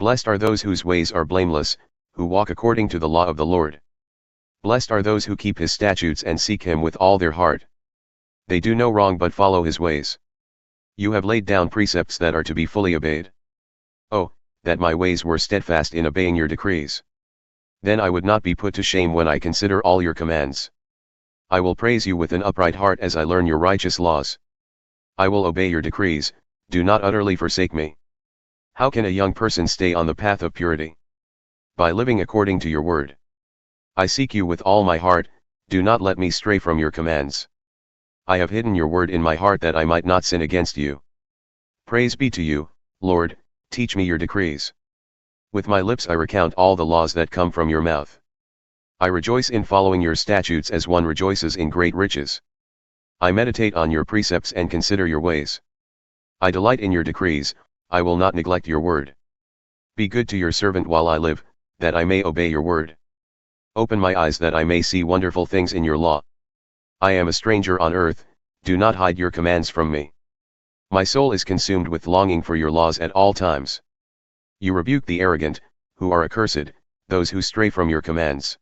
Blessed are those whose ways are blameless, who walk according to the law of the Lord. Blessed are those who keep his statutes and seek him with all their heart. They do no wrong but follow his ways. You have laid down precepts that are to be fully obeyed. Oh, that my ways were steadfast in obeying your decrees. Then I would not be put to shame when I consider all your commands. I will praise you with an upright heart as I learn your righteous laws. I will obey your decrees, do not utterly forsake me. How can a young person stay on the path of purity? By living according to your word. I seek you with all my heart, do not let me stray from your commands. I have hidden your word in my heart that I might not sin against you. Praise be to you, Lord, teach me your decrees. With my lips I recount all the laws that come from your mouth. I rejoice in following your statutes as one rejoices in great riches. I meditate on your precepts and consider your ways. I delight in your decrees, I will not neglect your word. Be good to your servant while I live, that I may obey your word. Open my eyes that I may see wonderful things in your law. I am a stranger on earth, do not hide your commands from me. My soul is consumed with longing for your laws at all times. You rebuke the arrogant, who are accursed, those who stray from your commands.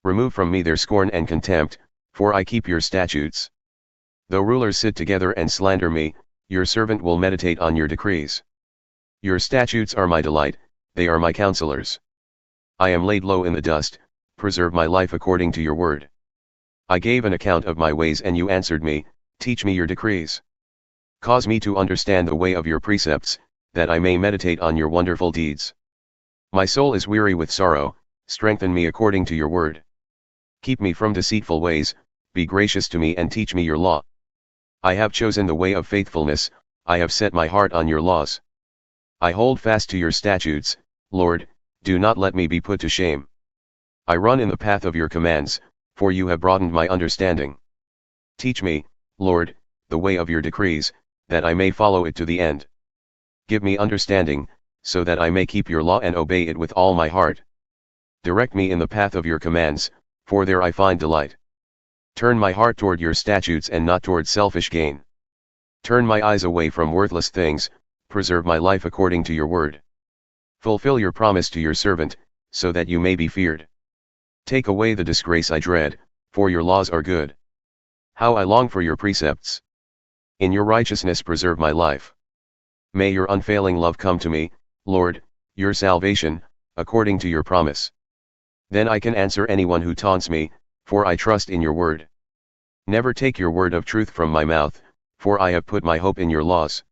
Remove from me their scorn and contempt, for I keep your statutes. Though rulers sit together and slander me, your servant will meditate on your decrees. Your statutes are my delight, they are my counselors. I am laid low in the dust, preserve my life according to your word. I gave an account of my ways and you answered me, teach me your decrees. Cause me to understand the way of your precepts, that I may meditate on your wonderful deeds. My soul is weary with sorrow, strengthen me according to your word. Keep me from deceitful ways, be gracious to me and teach me your law. I have chosen the way of faithfulness, I have set my heart on your laws. I hold fast to your statutes, Lord, do not let me be put to shame. I run in the path of your commands, for you have broadened my understanding. Teach me, Lord, the way of your decrees, that I may follow it to the end. Give me understanding, so that I may keep your law and obey it with all my heart. Direct me in the path of your commands, for there I find delight. Turn my heart toward your statutes and not toward selfish gain. Turn my eyes away from worthless things, preserve my life according to your word. Fulfill your promise to your servant, so that you may be feared. Take away the disgrace I dread, for your laws are good. How I long for your precepts. In your righteousness preserve my life. May your unfailing love come to me, Lord, your salvation, according to your promise. Then I can answer anyone who taunts me, for I trust in your word. Never take your word of truth from my mouth, for I have put my hope in your laws.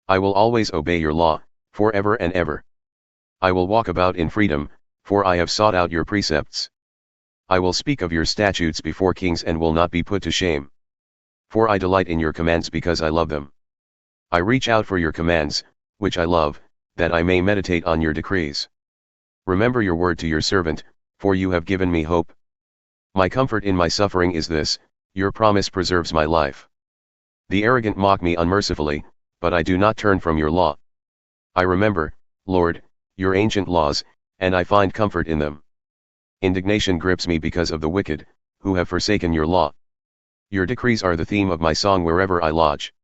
I will always obey your law, forever and ever. I will walk about in freedom, for I have sought out your precepts. I will speak of your statutes before kings and will not be put to shame. For I delight in your commands because I love them. I reach out for your commands, which I love, that I may meditate on your decrees. Remember your word to your servant, for you have given me hope. My comfort in my suffering is this, your promise preserves my life. The arrogant mock me unmercifully, but I do not turn from your law. I remember, Lord, your ancient laws, and I find comfort in them. Indignation grips me because of the wicked, who have forsaken your law. Your decrees are the theme of my song wherever I lodge.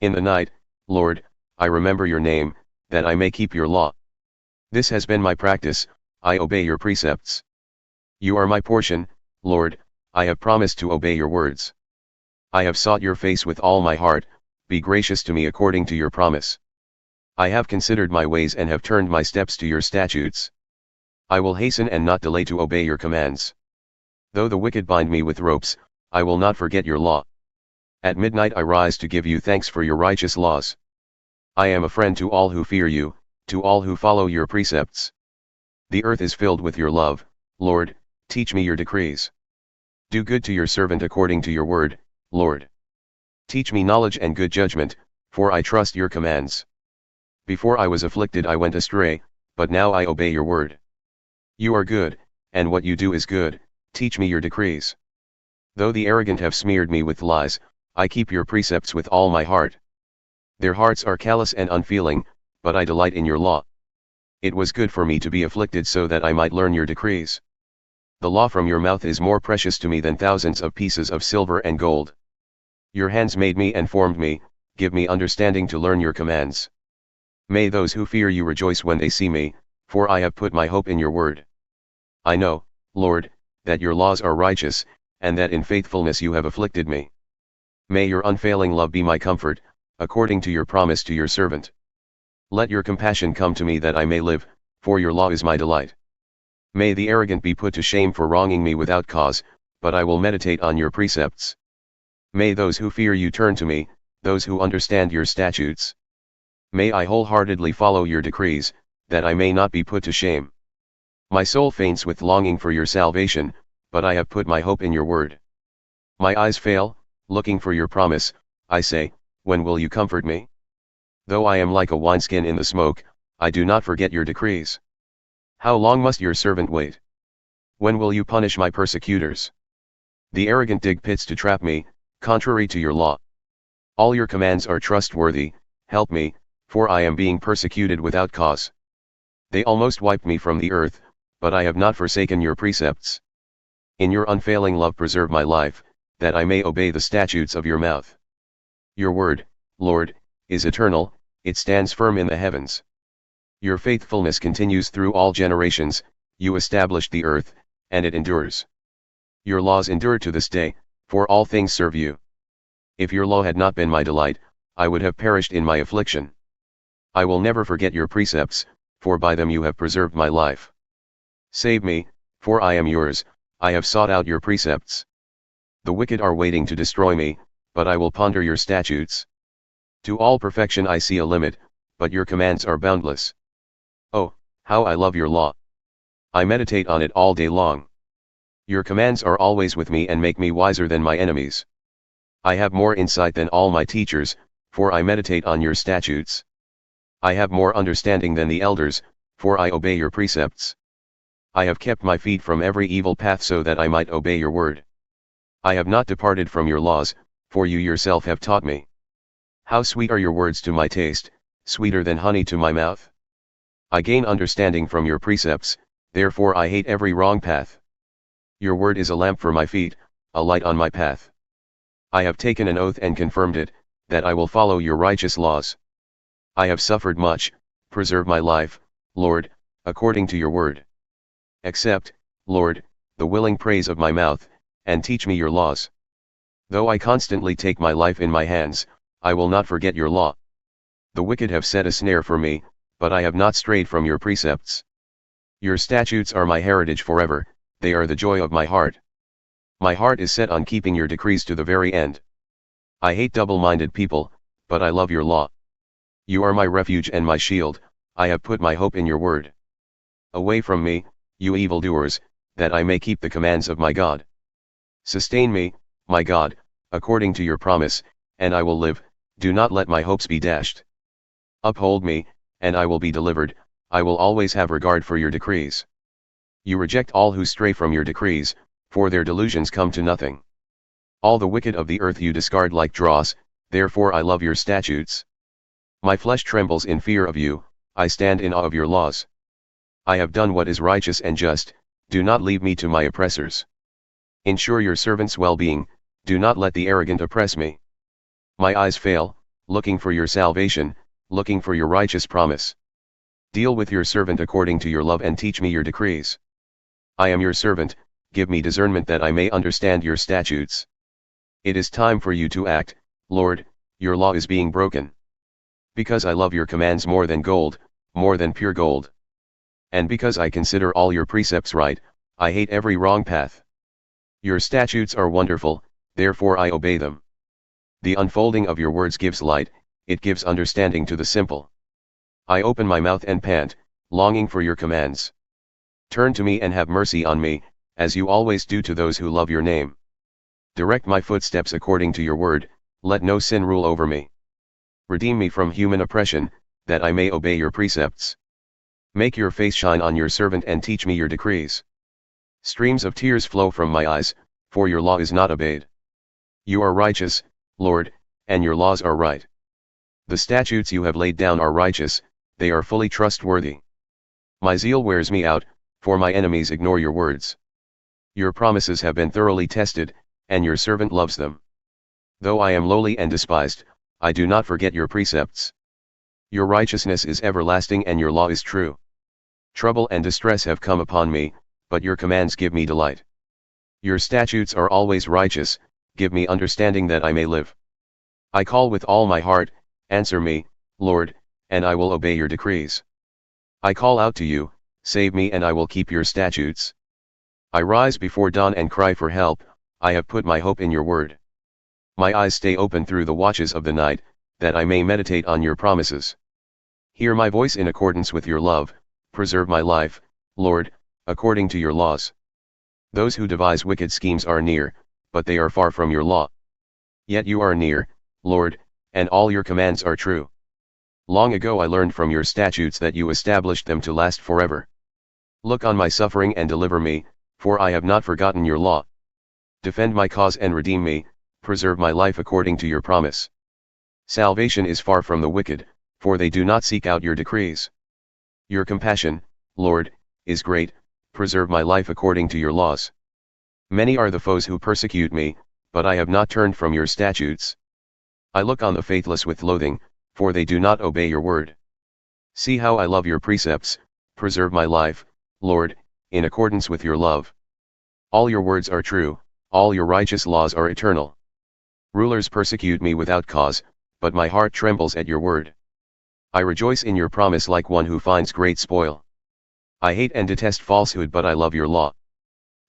In the night, Lord, I remember your name, that I may keep your law. This has been my practice, I obey your precepts. You are my portion, Lord, I have promised to obey your words. I have sought your face with all my heart, be gracious to me according to your promise. I have considered my ways and have turned my steps to your statutes. I will hasten and not delay to obey your commands. Though the wicked bind me with ropes, I will not forget your law. At midnight I rise to give you thanks for your righteous laws. I am a friend to all who fear you, to all who follow your precepts. The earth is filled with your love, Lord, teach me your decrees. Do good to your servant according to your word, Lord. Teach me knowledge and good judgment, for I trust your commands. Before I was afflicted I went astray, but now I obey your word. You are good, and what you do is good, teach me your decrees. Though the arrogant have smeared me with lies, I keep your precepts with all my heart. Their hearts are callous and unfeeling, but I delight in your law. It was good for me to be afflicted so that I might learn your decrees. The law from your mouth is more precious to me than thousands of pieces of silver and gold. Your hands made me and formed me, give me understanding to learn your commands. May those who fear you rejoice when they see me, for I have put my hope in your word. I know, Lord, that your laws are righteous, and that in faithfulness you have afflicted me. May your unfailing love be my comfort, according to your promise to your servant. Let your compassion come to me that I may live, for your law is my delight. May the arrogant be put to shame for wronging me without cause, but I will meditate on your precepts. May those who fear you turn to me, those who understand your statutes. May I wholeheartedly follow your decrees, that I may not be put to shame. My soul faints with longing for your salvation, but I have put my hope in your word. My eyes fail, looking for your promise. I say, when will you comfort me? Though I am like a wineskin in the smoke, I do not forget your decrees. How long must your servant wait? When will you punish my persecutors? The arrogant dig pits to trap me, contrary to your law. All your commands are trustworthy. Help me, for I am being persecuted without cause. They almost wiped me from the earth, but I have not forsaken your precepts. In your unfailing love preserve my life, that I may obey the statutes of your mouth. Your word, Lord, is eternal, it stands firm in the heavens. Your faithfulness continues through all generations, you established the earth, and it endures. Your laws endure to this day, for all things serve you. If your law had not been my delight, I would have perished in my affliction. I will never forget your precepts, for by them you have preserved my life. Save me, for I am yours, I have sought out your precepts. The wicked are waiting to destroy me, but I will ponder your statutes. To all perfection I see a limit, but your commands are boundless. Oh, how I love your law! I meditate on it all day long. Your commands are always with me and make me wiser than my enemies. I have more insight than all my teachers, for I meditate on your statutes. I have more understanding than the elders, for I obey your precepts. I have kept my feet from every evil path so that I might obey your word. I have not departed from your laws, for you yourself have taught me. How sweet are your words to my taste, sweeter than honey to my mouth. I gain understanding from your precepts, therefore I hate every wrong path. Your word is a lamp for my feet, a light on my path. I have taken an oath and confirmed it, that I will follow your righteous laws. I have suffered much, preserve my life, Lord, according to your word. Accept, Lord, the willing praise of my mouth, and teach me your laws. Though I constantly take my life in my hands, I will not forget your law. The wicked have set a snare for me, but I have not strayed from your precepts. Your statutes are my heritage forever, they are the joy of my heart. My heart is set on keeping your decrees to the very end. I hate double-minded people, but I love your law. You are my refuge and my shield, I have put my hope in your word. Away from me, you evildoers, that I may keep the commands of my God. Sustain me, my God, according to your promise, and I will live, do not let my hopes be dashed. Uphold me, and I will be delivered, I will always have regard for your decrees. You reject all who stray from your decrees, for their delusions come to nothing. All the wicked of the earth you discard like dross, therefore I love your statutes. My flesh trembles in fear of you, I stand in awe of your laws. I have done what is righteous and just, do not leave me to my oppressors. Ensure your servant's well-being, do not let the arrogant oppress me. My eyes fail, looking for your salvation, looking for your righteous promise. Deal with your servant according to your love and teach me your decrees. I am your servant, give me discernment that I may understand your statutes. It is time for you to act, Lord, your law is being broken. Because I love your commands more than gold, more than pure gold. And because I consider all your precepts right, I hate every wrong path. Your statutes are wonderful, therefore I obey them. The unfolding of your words gives light, it gives understanding to the simple. I open my mouth and pant, longing for your commands. Turn to me and have mercy on me, as you always do to those who love your name. Direct my footsteps according to your word, let no sin rule over me. Redeem me from human oppression, that I may obey your precepts. Make your face shine on your servant and teach me your decrees. Streams of tears flow from my eyes, for your law is not obeyed. You are righteous, Lord, and your laws are right. The statutes you have laid down are righteous, they are fully trustworthy. My zeal wears me out, for my enemies ignore your words. Your promises have been thoroughly tested, and your servant loves them. Though I am lowly and despised, I do not forget your precepts. Your righteousness is everlasting and your law is true. Trouble and distress have come upon me, but your commands give me delight. Your statutes are always righteous, give me understanding that I may live. I call with all my heart, answer me, Lord, and I will obey your decrees. I call out to you, save me and I will keep your statutes. I rise before dawn and cry for help, I have put my hope in your word. My eyes stay open through the watches of the night, that I may meditate on your promises. Hear my voice in accordance with your love, preserve my life, Lord, according to your laws. Those who devise wicked schemes are near, but they are far from your law. Yet you are near, Lord, and all your commands are true. Long ago I learned from your statutes that you established them to last forever. Look on my suffering and deliver me, for I have not forgotten your law. Defend my cause and redeem me, preserve my life according to your promise. Salvation is far from the wicked, for they do not seek out your decrees. Your compassion, Lord, is great, preserve my life according to your laws. Many are the foes who persecute me, but I have not turned from your statutes. I look on the faithless with loathing, for they do not obey your word. See how I love your precepts, preserve my life, Lord, in accordance with your love. All your words are true, all your righteous laws are eternal. Rulers persecute me without cause, but my heart trembles at your word. I rejoice in your promise like one who finds great spoil. I hate and detest falsehood, but I love your law.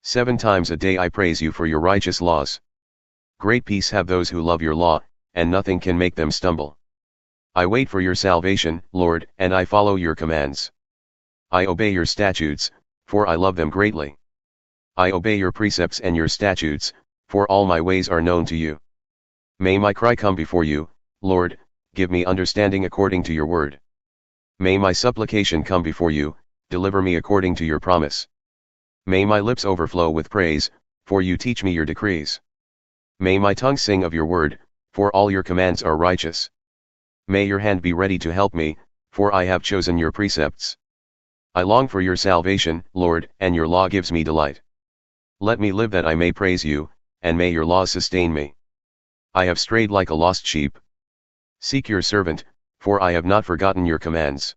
7 times a day I praise you for your righteous laws. Great peace have those who love your law, and nothing can make them stumble. I wait for your salvation, Lord, and I follow your commands. I obey your statutes, for I love them greatly. I obey your precepts and your statutes, for all my ways are known to you. May my cry come before you, Lord, give me understanding according to your word. May my supplication come before you, deliver me according to your promise. May my lips overflow with praise, for you teach me your decrees. May my tongue sing of your word, for all your commands are righteous. May your hand be ready to help me, for I have chosen your precepts. I long for your salvation, Lord, and your law gives me delight. Let me live that I may praise you, and may your laws sustain me. I have strayed like a lost sheep. Seek your servant, for I have not forgotten your commands.